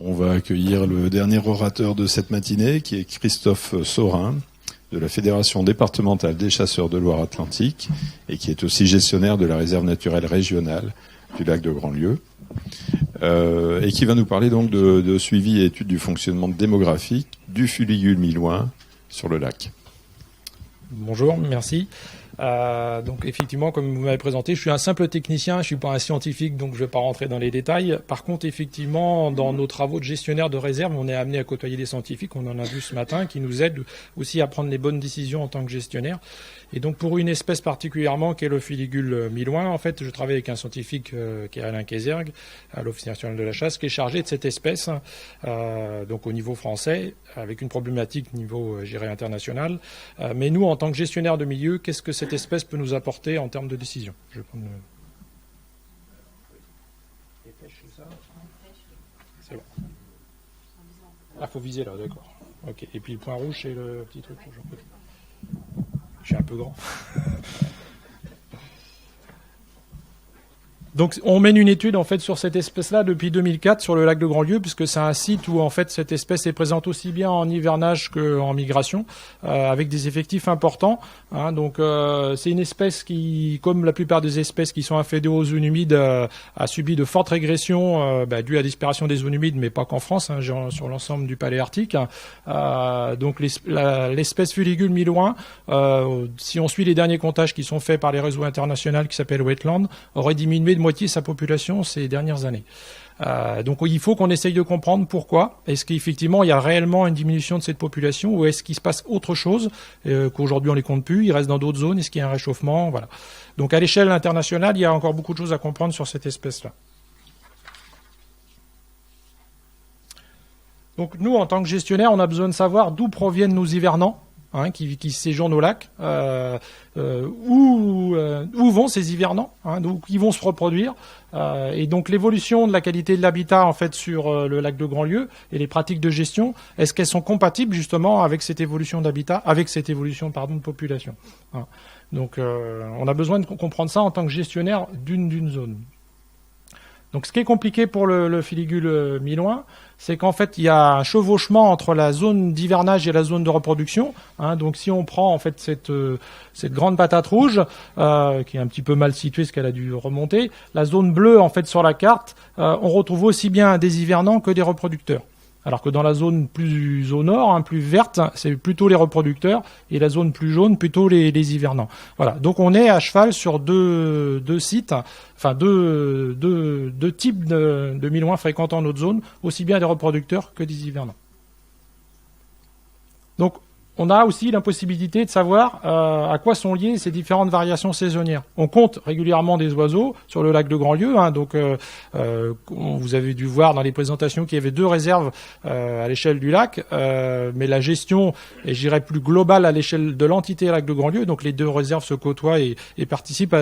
On va accueillir le dernier orateur de cette matinée, qui est Christophe Saurin, de la Fédération départementale des chasseurs de Loire-Atlantique, et qui est aussi gestionnaire de la réserve naturelle régionale du lac de Grandlieu, et qui va nous parler donc de suivi et étude du fonctionnement démographique du fuligule milouin sur le lac. Bonjour, merci. Donc effectivement, comme vous m'avez présenté, je suis un simple technicien, je suis pas un scientifique, donc je vais pas rentrer dans les détails. Par contre, effectivement, dans nos travaux de gestionnaire de réserve, on est amené à côtoyer des scientifiques, on en a vu ce matin, qui nous aident aussi à prendre les bonnes décisions en tant que gestionnaire. Et donc pour une espèce particulièrement qui est le fuligule milouin, en fait, je travaille avec un scientifique qui est Alain Kézergue, à l'Office national de la chasse, qui est chargé de cette espèce, donc au niveau français, avec une problématique niveau, je dirais, international. Mais nous, en tant que gestionnaire de milieu, qu'est-ce que cette espèce peut nous apporter en termes de décision? Je vais prendre c'est bon. Ah, faut viser là, d'accord. Ok. Et puis le point rouge, c'est le petit truc rouge. Je suis un peu grand. Donc on mène une étude en fait sur cette espèce-là depuis 2004 sur le lac de Grandlieu, puisque c'est un site où en fait cette espèce est présente aussi bien en hivernage qu'en migration, avec des effectifs importants. Hein, donc c'est une espèce qui, comme la plupart des espèces qui sont inféodées aux zones humides, a subi de fortes régressions dues à la disparition des zones humides, mais pas qu'en France, hein, sur l'ensemble du paléarctique. Donc l'espèce fuligule milouin, si on suit les derniers comptages qui sont faits par les réseaux internationaux qui s'appellent Wetland, aurait diminué de moitié sa population ces dernières années. Donc il faut qu'on essaye de comprendre pourquoi. Est-ce qu'effectivement il y a réellement une diminution de cette population, ou est-ce qu'il se passe autre chose, qu'aujourd'hui on les compte plus, ils restent dans d'autres zones, est-ce qu'il y a un réchauffement, voilà. Donc à l'échelle internationale, il y a encore beaucoup de choses à comprendre sur cette espèce-là. Donc nous, en tant que gestionnaire, on a besoin de savoir d'où proviennent nos hivernants, hein, qui séjournent au lac, où vont ces hivernants, hein, donc ils vont se reproduire, et donc l'évolution de la qualité de l'habitat en fait sur le lac de Grandlieu et les pratiques de gestion, est-ce qu'elles sont compatibles justement avec cette évolution d'habitat, avec cette évolution de population, hein. Donc on a besoin de comprendre ça en tant que gestionnaire d'une zone. Donc ce qui est compliqué pour le fuligule milouin, c'est qu'en fait il y a un chevauchement entre la zone d'hivernage et la zone de reproduction, hein. Donc si on prend en fait cette grande patate rouge, qui est un petit peu mal située parce qu'elle a dû remonter, la zone bleue en fait sur la carte, on retrouve aussi bien des hivernants que des reproducteurs. Alors que dans la zone plus au nord, hein, plus verte, c'est plutôt les reproducteurs, et la zone plus jaune, plutôt les hivernants. Voilà. Donc on est à cheval sur deux sites, enfin deux types de milouins fréquentant notre zone, aussi bien des reproducteurs que des hivernants. Donc on a aussi l'impossibilité de savoir à quoi sont liées ces différentes variations saisonnières. On compte régulièrement des oiseaux sur le lac de Grandlieu, hein, donc vous avez dû voir dans les présentations qu'il y avait 2 réserves à l'échelle du lac, mais la gestion est, je dirais, plus globale à l'échelle de l'entité lac de Grandlieu, donc les 2 réserves se côtoient et participent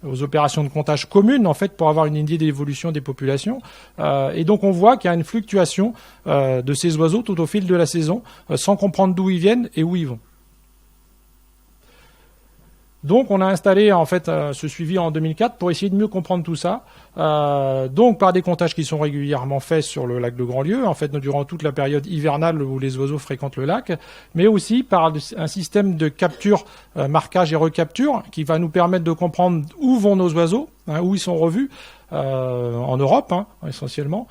aux opérations de comptage communes en fait pour avoir une idée de l'évolution des populations, et donc on voit qu'il y a une fluctuation de ces oiseaux tout au fil de la saison, sans comprendre d'où ils viennent et où ils vont. Donc on a installé en fait ce suivi en 2004 pour essayer de mieux comprendre tout ça. Donc par des comptages qui sont régulièrement faits sur le lac de Grandlieu, en fait durant toute la période hivernale où les oiseaux fréquentent le lac, mais aussi par un système de capture, marquage et recapture qui va nous permettre de comprendre où vont nos oiseaux, hein, où ils sont revus. En Europe, hein, essentiellement,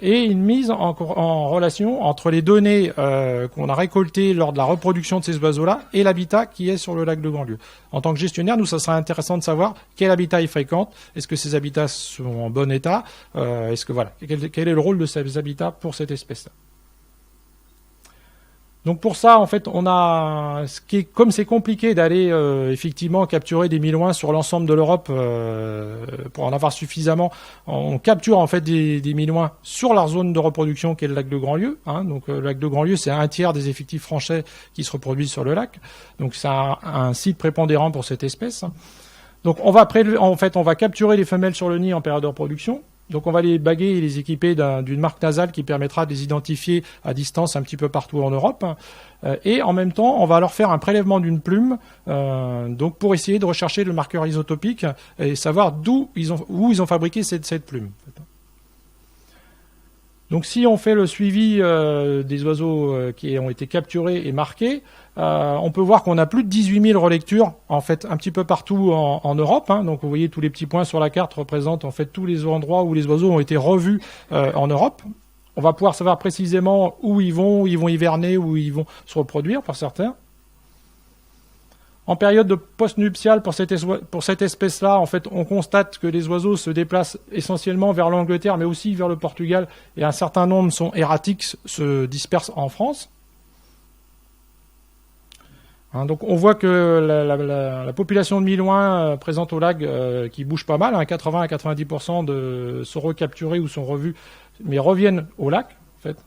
et une mise en relation entre les données qu'on a récoltées lors de la reproduction de ces oiseaux-là et l'habitat qui est sur le lac de Grandlieu. En tant que gestionnaire, nous, ça serait intéressant de savoir quel habitat ils fréquentent, est-ce que ces habitats sont en bon état, est-ce que voilà, quel est le rôle de ces habitats pour cette espèce-là. Donc pour ça, en fait, on a comme c'est compliqué d'aller effectivement capturer des milouins sur l'ensemble de l'Europe pour en avoir suffisamment, on capture en fait des milouins sur leur zone de reproduction qui est le lac de Grandlieu, hein. Donc le lac de Grandlieu, c'est 1/3 des effectifs français qui se reproduisent sur le lac. Donc c'est un site prépondérant pour cette espèce. Donc on va capturer les femelles sur le nid en période de reproduction. Donc on va les baguer et les équiper d'une marque nasale qui permettra de les identifier à distance un petit peu partout en Europe. Et en même temps, on va leur faire un prélèvement d'une plume, donc pour essayer de rechercher le marqueur isotopique et savoir où ils ont fabriqué cette plume. Donc si on fait le suivi des oiseaux qui ont été capturés et marqués, on peut voir qu'on a plus de 18 000 relectures en fait un petit peu partout en Europe. Hein. Donc vous voyez tous les petits points sur la carte représentent en fait tous les endroits où les oiseaux ont été revus en Europe. On va pouvoir savoir précisément où ils vont hiverner, où ils vont se reproduire pour certains. En période de post-nuptiale, pour cette espèce-là, en fait, on constate que les oiseaux se déplacent essentiellement vers l'Angleterre, mais aussi vers le Portugal, et un certain nombre sont erratiques, se dispersent en France. Hein, donc on voit que la population de milouins présente au lac qui bouge pas mal, hein, 80 à 90% sont recapturés ou sont revus, mais reviennent au lac, en fait.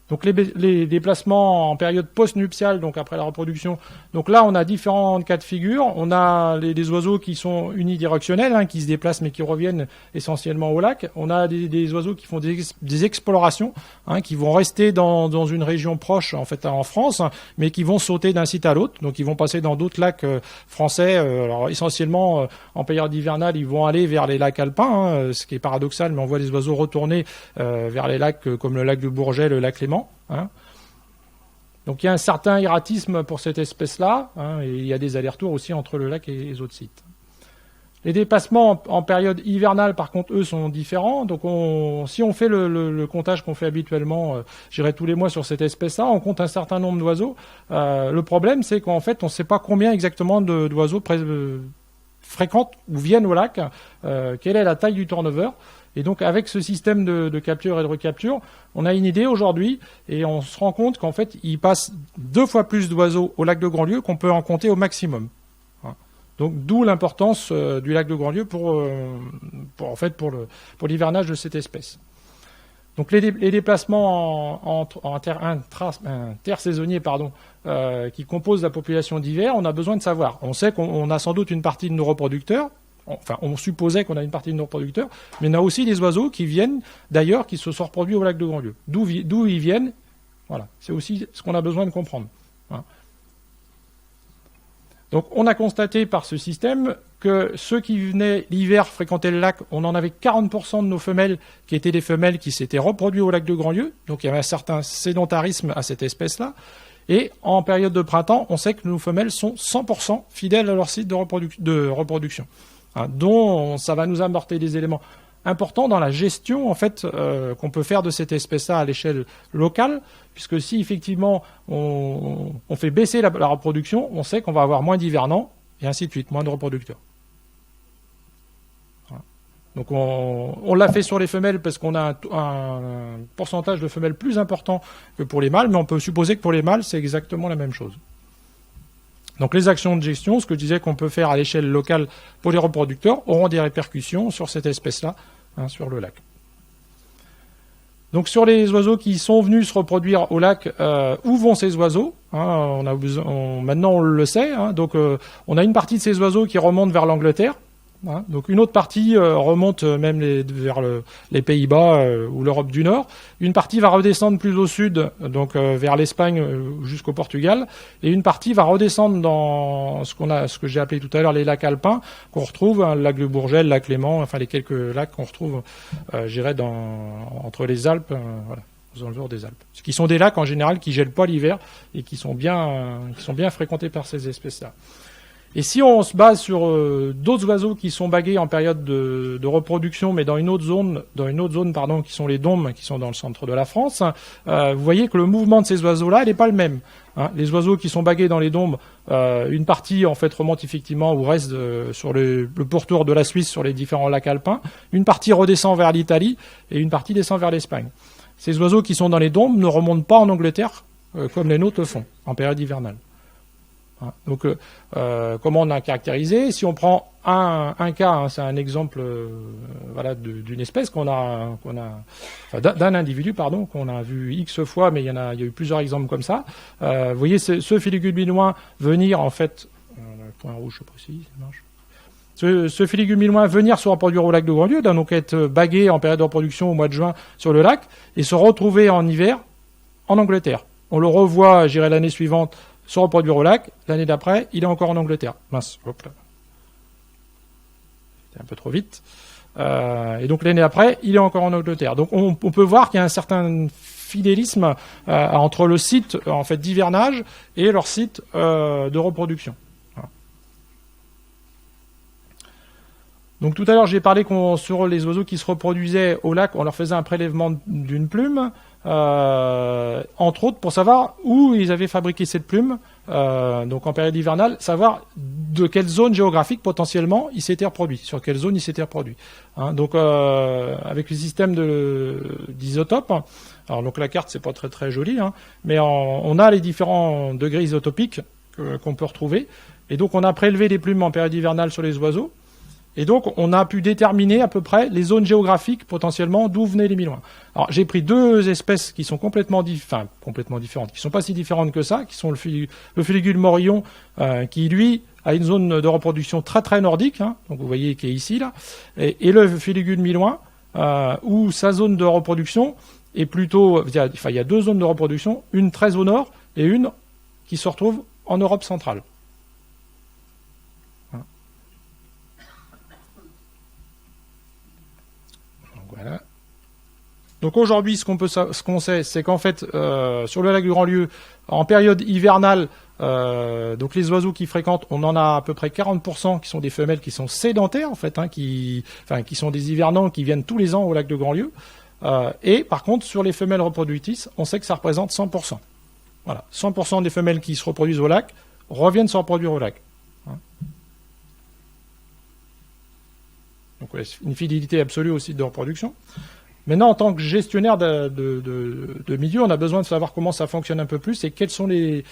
Donc les déplacements en période post-nuptiale, donc après la reproduction. Donc là, on a différents cas de figure. On a des oiseaux qui sont unidirectionnels, hein, qui se déplacent mais qui reviennent essentiellement au lac. On a des oiseaux qui font des explorations, hein, qui vont rester dans une région proche, en fait, en France, hein, mais qui vont sauter d'un site à l'autre. Donc ils vont passer dans d'autres lacs français. Alors essentiellement, en période hivernale, ils vont aller vers les lacs alpins, hein, ce qui est paradoxal, mais on voit des oiseaux retourner vers les lacs comme le lac de Bourget, le lac Léman. Hein. Donc il y a un certain erratisme pour cette espèce-là, hein, et il y a des allers-retours aussi entre le lac et les autres sites. Les déplacements en période hivernale, par contre, eux, sont différents. Donc si on fait le comptage qu'on fait habituellement, j'irai tous les mois sur cette espèce-là, on compte un certain nombre d'oiseaux. Le problème, c'est qu'en fait, on ne sait pas combien exactement d'oiseaux fréquentent ou viennent au lac, quelle est la taille du turnover. Et donc, avec ce système de capture et de recapture, on a une idée aujourd'hui et on se rend compte qu'en fait, il passe 2 fois plus d'oiseaux au lac de Grandlieu qu'on peut en compter au maximum. Donc, d'où l'importance du lac de Grandlieu pour l'hivernage de cette espèce. Donc, les déplacements intersaisonniers, qui composent la population d'hiver, on a besoin de savoir. On sait qu'on a sans doute une partie de nos reproducteurs. Enfin, on supposait qu'on a une partie de nos reproducteurs, mais on a aussi des oiseaux qui viennent d'ailleurs, qui se sont reproduits au lac de Grandlieu. D'où ils viennent, voilà, c'est aussi ce qu'on a besoin de comprendre. Hein. Donc, on a constaté par ce système que ceux qui venaient l'hiver fréquenter le lac, on en avait 40% de nos femelles qui étaient des femelles qui s'étaient reproduites au lac de Grandlieu. Donc, il y avait un certain sédentarisme à cette espèce-là. Et en période de printemps, on sait que nos femelles sont 100% fidèles à leur site de reproduction. Hein, dont ça va nous apporter des éléments importants dans la gestion en fait qu'on peut faire de cette espèce-là à l'échelle locale, puisque si effectivement on fait baisser la reproduction, on sait qu'on va avoir moins d'hivernants et ainsi de suite, moins de reproducteurs. Voilà. Donc on l'a fait sur les femelles parce qu'on a un pourcentage de femelles plus important que pour les mâles, mais on peut supposer que pour les mâles c'est exactement la même chose. Donc les actions de gestion, ce que je disais qu'on peut faire à l'échelle locale pour les reproducteurs, auront des répercussions sur cette espèce-là, hein, sur le lac. Donc sur les oiseaux qui sont venus se reproduire au lac, où vont ces oiseaux, hein, maintenant on le sait, hein, donc on a une partie de ces oiseaux qui remontent vers l'Angleterre. Hein, donc une autre partie remonte même vers les Pays-Bas ou l'Europe du Nord. Une partie va redescendre plus au sud, donc vers l'Espagne jusqu'au Portugal, et une partie va redescendre dans ce que j'ai appelé tout à l'heure les lacs alpins qu'on retrouve, hein, le lac de Bourget, le lac Léman, enfin les quelques lacs qu'on retrouve, entre les Alpes, voilà, aux environs des Alpes. Ce qui sont des lacs en général qui gèlent pas l'hiver et qui sont bien fréquentés par ces espèces-là. Et si on se base sur d'autres oiseaux qui sont bagués en période de reproduction, mais dans une autre zone, qui sont les dômes, qui sont dans le centre de la France, vous voyez que le mouvement de ces oiseaux-là, il n'est pas le même. Hein. Les oiseaux qui sont bagués dans les dômes, une partie en fait remonte effectivement ou reste sur le pourtour de la Suisse sur les différents lacs alpins, une partie redescend vers l'Italie et une partie descend vers l'Espagne. Ces oiseaux qui sont dans les dômes ne remontent pas en Angleterre comme les nôtres le font en période hivernale. Donc, comment on a caractérisé? Si on prend un cas, hein, c'est un exemple, d'une espèce d'un individu, qu'on a vu X fois, mais il y a eu plusieurs exemples comme ça. Vous voyez, ce filigule milouin venir, en fait, le point rouge, je sais pas si ça marche. Ce filigule milouin venir se reproduire au lac de Grandlieu, donc être bagué en période de reproduction au mois de juin sur le lac, et se retrouver en hiver en Angleterre. On le revoit, j'irai l'année suivante, se reproduire au lac, l'année d'après, il est encore en Angleterre. Mince, hop là. C'était un peu trop vite. Et donc l'année après, il est encore en Angleterre. Donc on peut voir qu'il y a un certain fidélisme entre le site en fait d'hivernage et leur site de reproduction. Voilà. Donc tout à l'heure, j'ai parlé sur les oiseaux qui se reproduisaient au lac, on leur faisait un prélèvement d'une plume, entre autres pour savoir où ils avaient fabriqué cette plume, donc en période hivernale, savoir de quelle zone géographique potentiellement il s'était reproduit, sur quelle zone il s'était reproduit. Hein, donc avec le système d'isotopes, alors donc la carte c'est pas très très joli, hein, mais on a les différents degrés isotopiques qu'on peut retrouver, et donc on a prélevé les plumes en période hivernale sur les oiseaux. Et donc, on a pu déterminer à peu près les zones géographiques potentiellement d'où venaient les milouins. Alors, j'ai pris deux espèces qui sont complètement différentes, qui sont pas si différentes que ça, qui sont le Fuligule morillon, qui lui a une zone de reproduction très très nordique, hein, donc vous voyez qui est ici là, et le Fuligule milouin, où sa zone de reproduction est plutôt, il y a deux zones de reproduction, une très au nord et une qui se retrouve en Europe centrale. Voilà. Donc aujourd'hui, ce qu'on sait, c'est qu'en fait, sur le lac du Grand-Lieu, en période hivernale, donc les oiseaux qui fréquentent, on en a à peu près 40% qui sont des femelles qui sont sédentaires en fait, hein, qui sont des hivernants qui viennent tous les ans au lac de Grand-Lieu. Et par contre, sur les femelles reproductrices, on sait que ça représente 100%. Voilà, 100% des femelles qui se reproduisent au lac reviennent se reproduire au lac. Hein. Donc ouais, une fidélité absolue au site de reproduction. Maintenant, en tant que gestionnaire de milieu, on a besoin de savoir comment ça fonctionne un peu plus et quels sont les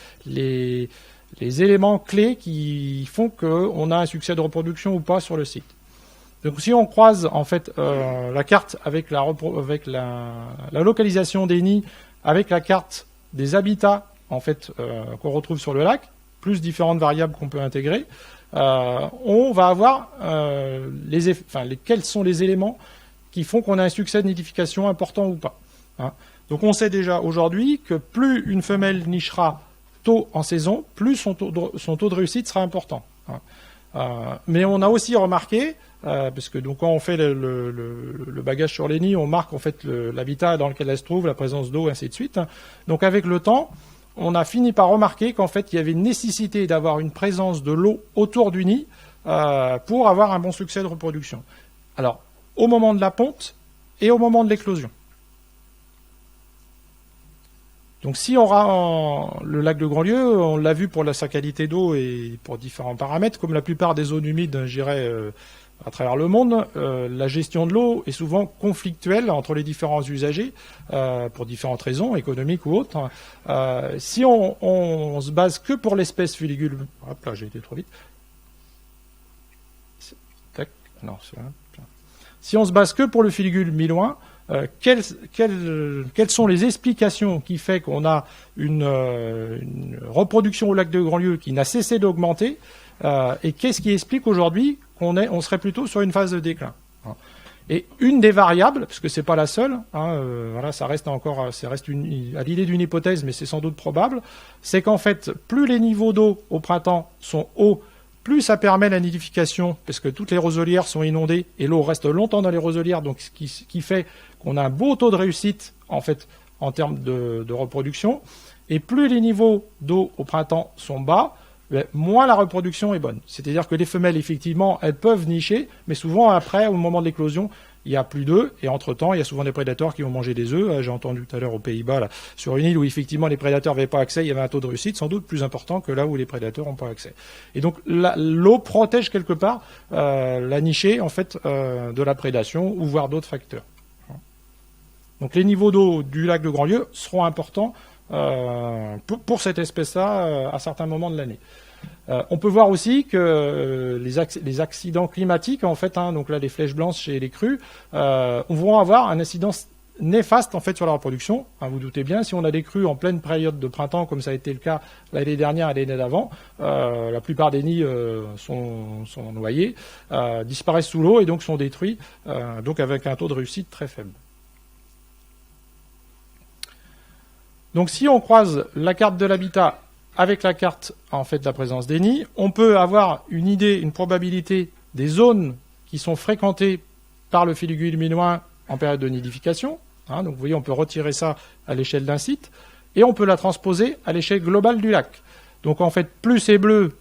éléments clés qui font qu'on a un succès de reproduction ou pas sur le site. Donc si on croise en fait la carte avec la localisation des nids, avec la carte des habitats en fait qu'on retrouve sur le lac, plus différentes variables qu'on peut intégrer, on va avoir quels sont les éléments qui font qu'on a un succès de nidification important ou pas. Hein. Donc on sait déjà aujourd'hui que plus une femelle nichera tôt en saison, plus son taux de réussite sera important. Hein. Mais on a aussi remarqué, parce que donc quand on fait le bagage sur les nids, on marque en fait l'habitat dans lequel elle se trouve, la présence d'eau, ainsi de suite. Donc avec le temps, on a fini par remarquer qu'en fait, il y avait une nécessité d'avoir une présence de l'eau autour du nid pour avoir un bon succès de reproduction. Alors, au moment de la ponte et au moment de l'éclosion. Donc si on a le lac de Grand-Lieu, on l'a vu pour sa qualité d'eau et pour différents paramètres, comme la plupart des zones humides, je dirais, à travers le monde, la gestion de l'eau est souvent conflictuelle entre les différents usagers, pour différentes raisons, économiques ou autres. Si on se base que pour l'espèce Fuligule... Hop là, j'ai été trop vite. Tac, non, c'est là. Si on se base que pour le Fuligule milouin, quelles sont les explications qui fait qu'on a une reproduction au lac de Grand-Lieu qui n'a cessé d'augmenter et qu'est-ce qui explique aujourd'hui qu'on serait plutôt sur une phase de déclin. Et une des variables, parce que c'est pas la seule, hein, voilà, ça reste à l'idée d'une hypothèse, mais c'est sans doute probable, c'est qu'en fait, plus les niveaux d'eau au printemps sont hauts, plus ça permet la nidification, parce que toutes les roselières sont inondées et l'eau reste longtemps dans les roselières, donc ce qui fait qu'on a un beau taux de réussite en fait en termes de reproduction. Et plus les niveaux d'eau au printemps sont bas, moins la reproduction est bonne. C'est-à-dire que les femelles, effectivement, elles peuvent nicher, mais souvent après, au moment de l'éclosion, il n'y a plus d'œufs, et entre-temps, il y a souvent des prédateurs qui vont manger des œufs. J'ai entendu tout à l'heure aux Pays-Bas, là, sur une île où effectivement les prédateurs n'avaient pas accès, il y avait un taux de réussite sans doute plus important que là où les prédateurs n'ont pas accès. Et donc l'eau protège quelque part la nichée en fait de la prédation ou voire d'autres facteurs. Donc les niveaux d'eau du lac de Grand-Lieu seront importants pour cette espèce-là à certains moments de l'année. On peut voir aussi que les accidents climatiques, en fait, hein, donc là les flèches blanches et les crues, vont avoir un incidence néfaste en fait sur la reproduction. Hein, vous doutez bien, si on a des crues en pleine période de printemps, comme ça a été le cas l'année dernière et l'année d'avant, la plupart des nids sont noyés, disparaissent sous l'eau et donc sont détruits, donc avec un taux de réussite très faible. Donc si on croise la carte de l'habitat avec la carte en fait de la présence des nids, on peut avoir une idée, une probabilité des zones qui sont fréquentées par le filigule minoin en période de nidification. Donc vous voyez, on peut retirer ça à l'échelle d'un site. Et on peut la transposer à l'échelle globale du lac. Donc en fait, plus c'est bleu,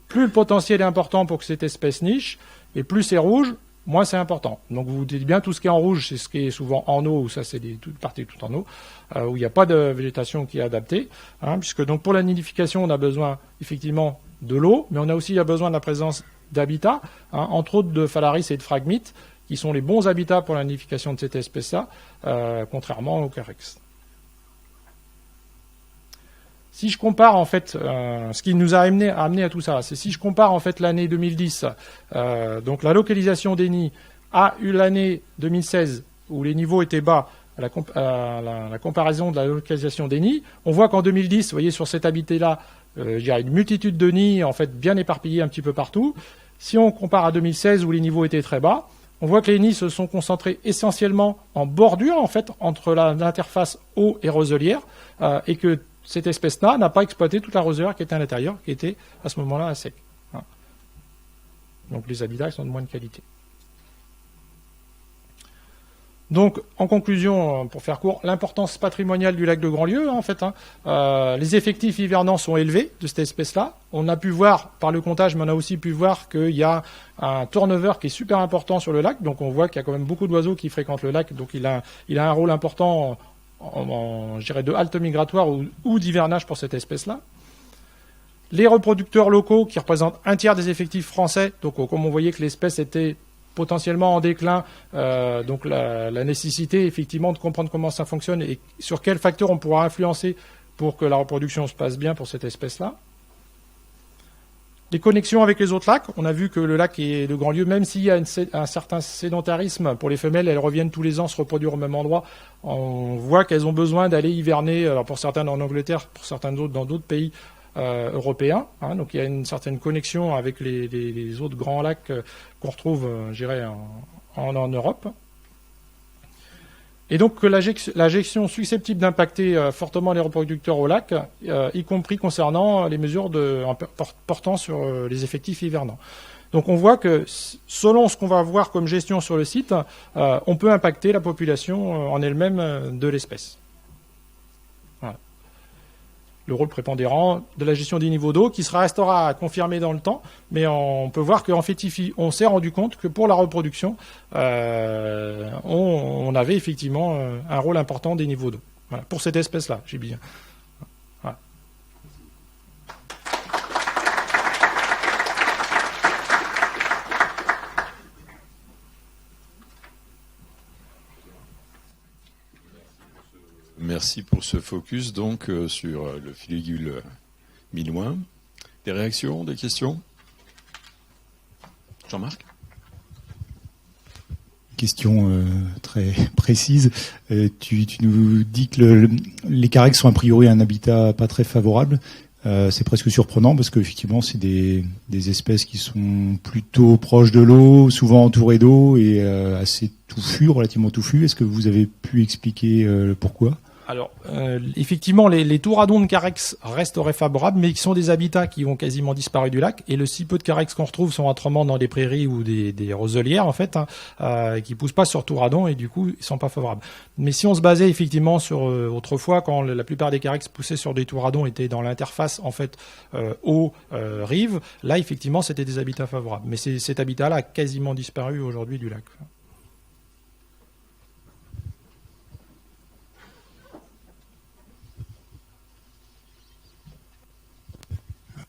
plus le potentiel est important pour que cette espèce niche, et plus c'est rouge, moins c'est important. Donc vous vous dites bien, tout ce qui est en rouge, c'est ce qui est souvent en eau, ou ça c'est des parties tout en eau, où il n'y a pas de végétation qui est adaptée, puisque donc pour la nidification, on a besoin effectivement de l'eau, mais on a aussi besoin de la présence d'habitats, entre autres de phalaris et de phragmites, qui sont les bons habitats pour la nidification de cette espèce-là, contrairement au carex. Si je compare en fait, ce qui nous a amené à tout ça, c'est si je compare en fait l'année 2010, donc la localisation des nids, à l'année 2016 où les niveaux étaient bas, la comparaison de la localisation des nids, on voit qu'en 2010, vous voyez sur cet habitat-là, il y a une multitude de nids en fait bien éparpillés un petit peu partout. Si on compare à 2016 où les niveaux étaient très bas, on voit que les nids se sont concentrés essentiellement en bordure en fait entre l'interface eau et roselière, et que cette espèce-là n'a pas exploité toute la roselière qui était à l'intérieur, qui était à ce moment-là à sec. Donc les habitats sont de moins de qualité. Donc, en conclusion, pour faire court, l'importance patrimoniale du lac de Grandlieu, en fait, les effectifs hivernants sont élevés de cette espèce-là. On a pu voir par le comptage, mais on a aussi pu voir qu'il y a un turnover qui est super important sur le lac. Donc, on voit qu'il y a quand même beaucoup d'oiseaux qui fréquentent le lac. Donc, il a un rôle important, je dirais, de halte migratoire ou d'hivernage pour cette espèce-là. Les reproducteurs locaux qui représentent un tiers des effectifs français. Donc, comme on voyait que l'espèce était potentiellement en déclin, donc la nécessité effectivement de comprendre comment ça fonctionne et sur quels facteurs on pourra influencer pour que la reproduction se passe bien pour cette espèce-là. Les connexions avec les autres lacs, on a vu que le lac de Grandlieu, même s'il y a un certain sédentarisme pour les femelles, elles reviennent tous les ans se reproduire au même endroit. On voit qu'elles ont besoin d'aller hiverner, alors pour certaines en Angleterre, pour certaines autres dans d'autres pays européens. Donc il y a une certaine connexion avec les autres grands lacs qu'on retrouve, je dirais, en Europe. Et donc la gestion susceptible d'impacter fortement les reproducteurs au lac, y compris concernant les mesures portant sur les effectifs hivernants. Donc on voit que selon ce qu'on va voir comme gestion sur le site, on peut impacter la population en elle-même de l'espèce. Voilà. Le rôle prépondérant de la gestion des niveaux d'eau qui restera à confirmer dans le temps, mais on peut voir qu'en fait, on s'est rendu compte que pour la reproduction, on avait effectivement un rôle important des niveaux d'eau. Voilà. Pour cette espèce-là, j'ai bien. Voilà. Merci pour ce focus donc sur le filigule minoin. Des réactions, des questions? Jean-Marc? Question très précise. Tu nous dis que les carex sont a priori un habitat pas très favorable. C'est presque surprenant parce qu'effectivement, c'est des espèces qui sont plutôt proches de l'eau, souvent entourées d'eau et assez touffues, relativement touffues. Est-ce que vous avez pu expliquer pourquoi ? Alors, effectivement, les touradons de carex resteraient favorables, mais qui sont des habitats qui ont quasiment disparu du lac. Et le si peu de carex qu'on retrouve sont autrement dans des prairies ou des roselières, en fait, qui poussent pas sur touradons et du coup, ils sont pas favorables. Mais si on se basait effectivement sur autrefois, quand la plupart des carex poussaient sur des touradons étaient dans l'interface en fait eau-rive, là effectivement, c'était des habitats favorables. Mais cet habitat-là a quasiment disparu aujourd'hui du lac.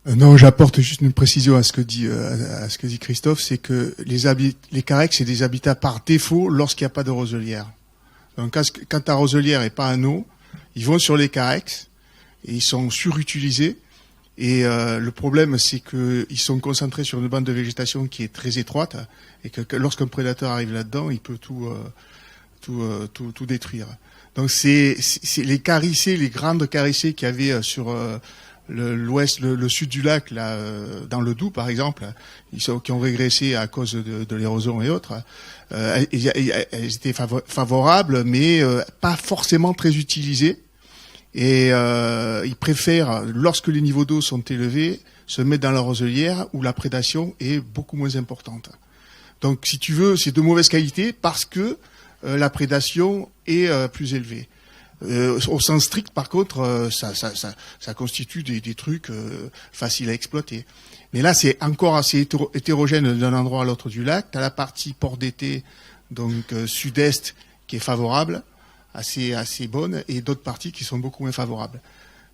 Non, j'apporte juste une précision à ce que dit Christophe, c'est que les carex, c'est des habitats par défaut lorsqu'il n'y a pas de roselière. Donc quand ta roselière est pas en eau, ils vont sur les carex et ils sont surutilisés. Et le problème, c'est que ils sont concentrés sur une bande de végétation qui est très étroite et que lorsqu'un prédateur arrive là-dedans, il peut tout détruire. Donc c'est les carissés, les grandes carissées qu'il y avait sur l'ouest, le sud du lac, là, dans le Doubs par exemple, qui ont régressé à cause de l'érosion et autres. Elles étaient favorables, mais pas forcément très utilisées. Et ils préfèrent, lorsque les niveaux d'eau sont élevés, se mettre dans la roselière où la prédation est beaucoup moins importante. Donc, si tu veux, c'est de mauvaise qualité parce que la prédation est plus élevée. Au sens strict, par contre, ça constitue des trucs faciles à exploiter. Mais là, c'est encore assez hétérogène d'un endroit à l'autre du lac. Tu as la partie port d'été, donc sud-est, qui est favorable, assez bonne, et d'autres parties qui sont beaucoup moins favorables.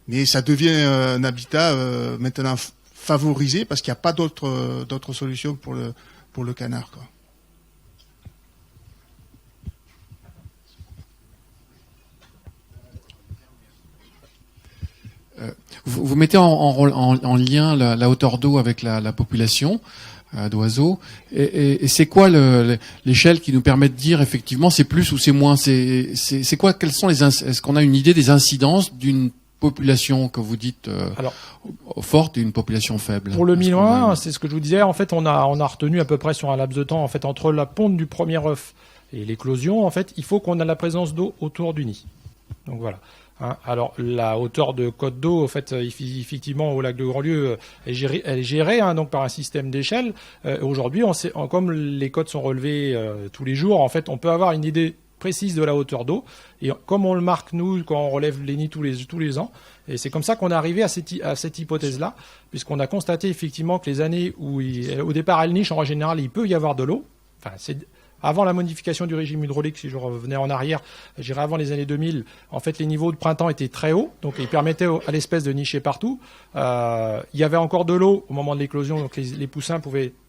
Mais ça devient un habitat maintenant favorisé parce qu'il n'y a pas d'autres solutions pour le canard, quoi. Vous mettez en lien la hauteur d'eau avec la population d'oiseaux. Et c'est quoi l'échelle qui nous permet de dire effectivement c'est plus ou c'est moins? C'est quoi? Quelles sont est-ce qu'on a une idée des incidences d'une population que vous dites forte et une population faible? Pour le Milouin, c'est ce que je vous disais. En fait, on a retenu à peu près sur un laps de temps, en fait, entre la ponte du premier œuf et l'éclosion, en fait, il faut qu'on ait la présence d'eau autour du nid. Donc voilà. Alors la hauteur de cote d'eau, en fait, effectivement, au lac de Grandlieu, elle est gérée donc par un système d'échelle. Aujourd'hui, comme les cotes sont relevées tous les jours, en fait, on peut avoir une idée précise de la hauteur d'eau. Et comme on le marque nous quand on relève les nids tous les ans, et c'est comme ça qu'on est arrivé à cette hypothèse-là, puisqu'on a constaté effectivement que les années où au départ elle niche, en général, il peut y avoir de l'eau. Enfin, c'est avant la modification du régime hydraulique, si je revenais en arrière, j'irais avant les années 2000, en fait, les niveaux de printemps étaient très hauts, donc ils permettaient à l'espèce de nicher partout. Il y avait encore de l'eau au moment de l'éclosion, donc les poussins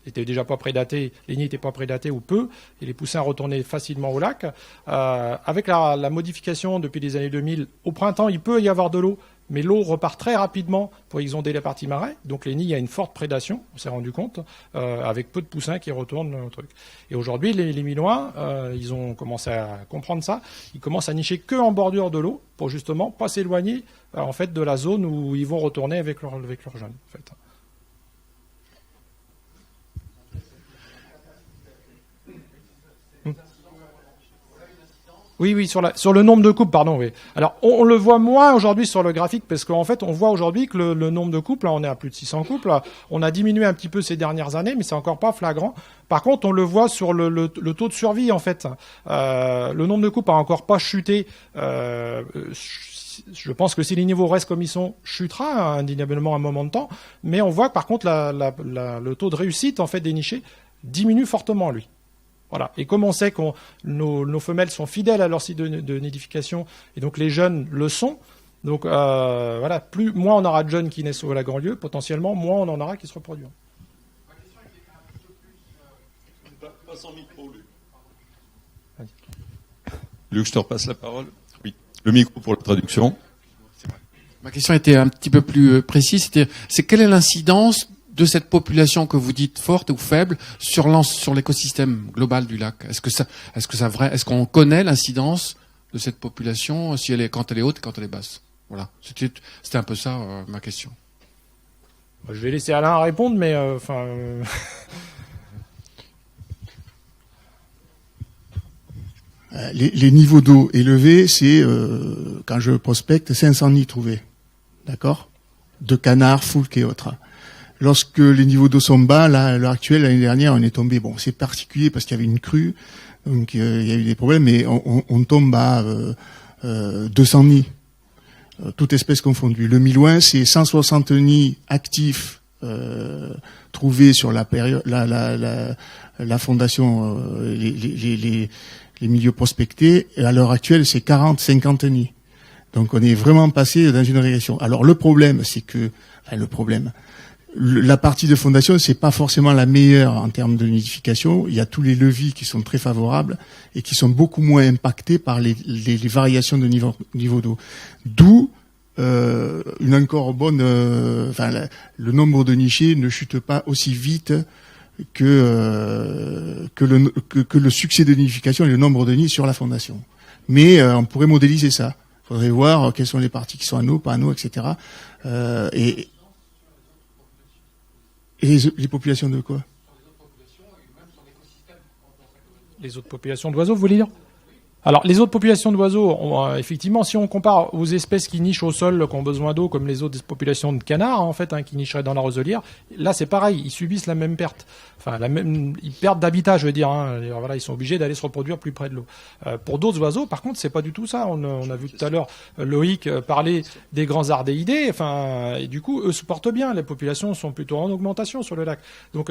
étaient déjà pas prédatés, les nids n'étaient pas prédatés ou peu, et les poussins retournaient facilement au lac. Avec la modification depuis les années 2000, au printemps, il peut y avoir de l'eau, mais l'eau repart très rapidement pour exonder les parties marais. Donc les nids, il y a une forte prédation, on s'est rendu compte, avec peu de poussins qui retournent dans le truc. Et aujourd'hui, les Milouins, ils ont commencé à comprendre ça. Ils commencent à nicher que en bordure de l'eau pour justement pas s'éloigner en fait de la zone où ils vont retourner avec leurs jeunes. En fait. Oui, sur le nombre de couples, pardon, oui. Alors, on le voit moins aujourd'hui sur le graphique, parce qu'en fait, on voit aujourd'hui que le nombre de couples, là, on est à plus de 600 couples, là, on a diminué un petit peu ces dernières années, mais c'est encore pas flagrant. Par contre, on le voit sur le taux de survie, en fait. Le nombre de couples a encore pas chuté. Je pense que si les niveaux restent comme ils sont, chutera indéniablement à un moment de temps, mais on voit que par contre, le taux de réussite, en fait, des nichés diminue fortement, lui. Voilà. Et comme on sait que nos femelles sont fidèles à leur site de nidification, et donc les jeunes le sont, donc voilà, moins on aura de jeunes qui naissent au lac Grandlieu, potentiellement, moins on en aura qui se reproduiront. Ma question était un petit peu plus... Pas sans micro, Luc. Luc, je te repasse la parole. Oui. Le micro pour la traduction. Ma question était un petit peu plus précise. C'est quelle est l'incidence de cette population que vous dites forte ou faible sur l'écosystème global du lac? Est-ce qu'on connaît l'incidence de cette population quand elle est haute et quand elle est basse? Voilà. C'était un peu ça ma question. Je vais laisser Alain répondre, mais Les niveaux d'eau élevés, c'est quand je prospecte 500 nids trouvés, d'accord, de canards, foulques et autres. Lorsque les niveaux d'eau sont bas, là, à l'heure actuelle, l'année dernière, on est tombé. Bon, c'est particulier parce qu'il y avait une crue, donc il y a eu des problèmes, mais on tombe à 200 nids, toutes espèces confondues. Le Milouin, c'est 160 nids actifs trouvés sur la période, la fondation, les milieux prospectés. Et à l'heure actuelle, c'est 40-50 nids. Donc on est vraiment passé dans une régression. Alors le problème, c'est que, la partie de fondation, c'est pas forcément la meilleure en termes de nidification. Il y a tous les leviers qui sont très favorables et qui sont beaucoup moins impactés par les variations de niveau d'eau. D'où une encore bonne, le nombre de nichés ne chute pas aussi vite que le succès de nidification et le nombre de nids sur la fondation. Mais on pourrait modéliser ça. Il faudrait voir quelles sont les parties qui sont à nous, pas à nous, etc. Et les populations de quoi? Les autres populations d'oiseaux, vous voulez dire? Alors, les autres populations d'oiseaux, effectivement, si on compare aux espèces qui nichent au sol, qui ont besoin d'eau, comme les autres populations de canards, en fait, qui nicheraient dans la roselière, là, c'est pareil, ils subissent la même perte. Enfin, ils perdent d'habitat, je veux dire. Voilà, ils sont obligés d'aller se reproduire plus près de l'eau. Pour d'autres oiseaux, par contre, c'est pas du tout ça. On a vu tout à l'heure Loïc parler des grands ardéidés. Enfin, et du coup, eux se portent bien. Les populations sont plutôt en augmentation sur le lac. Donc,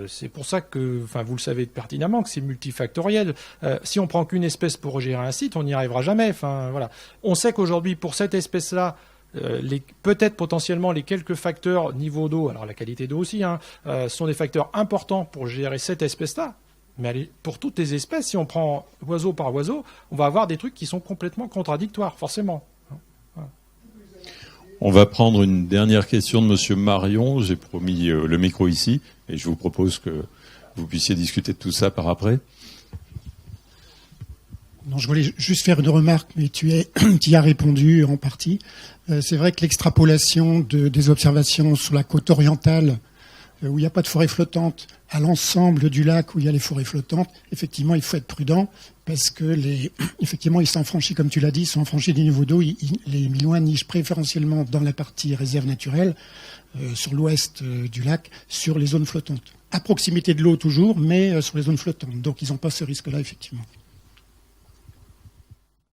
c'est pour ça que, enfin, vous le savez pertinemment, que c'est multifactoriel. Si on prend qu'une espèce pour gérer un site, on n'y arrivera jamais. Enfin, voilà. On sait qu'aujourd'hui, pour cette espèce-là, peut-être potentiellement les quelques facteurs niveau d'eau, alors la qualité d'eau aussi, sont des facteurs importants pour gérer cette espèce-là. Mais pour toutes les espèces, si on prend oiseau par oiseau, on va avoir des trucs qui sont complètement contradictoires, forcément. Voilà. On va prendre une dernière question de Monsieur Marion. J'ai promis le micro ici, et je vous propose que vous puissiez discuter de tout ça par après. Non, je voulais juste faire une remarque, mais tu y as répondu en partie. C'est vrai que l'extrapolation des observations sur la côte orientale, où il n'y a pas de forêt flottante, à l'ensemble du lac où il y a les forêts flottantes, effectivement, il faut être prudent, parce que effectivement, ils sont franchis, comme tu l'as dit, ils sont franchis des niveaux d'eau. Les Milouins nichent préférentiellement dans la partie réserve naturelle, sur l'ouest du lac, sur les zones flottantes. À proximité de l'eau toujours, mais sur les zones flottantes. Donc, ils n'ont pas ce risque-là, effectivement.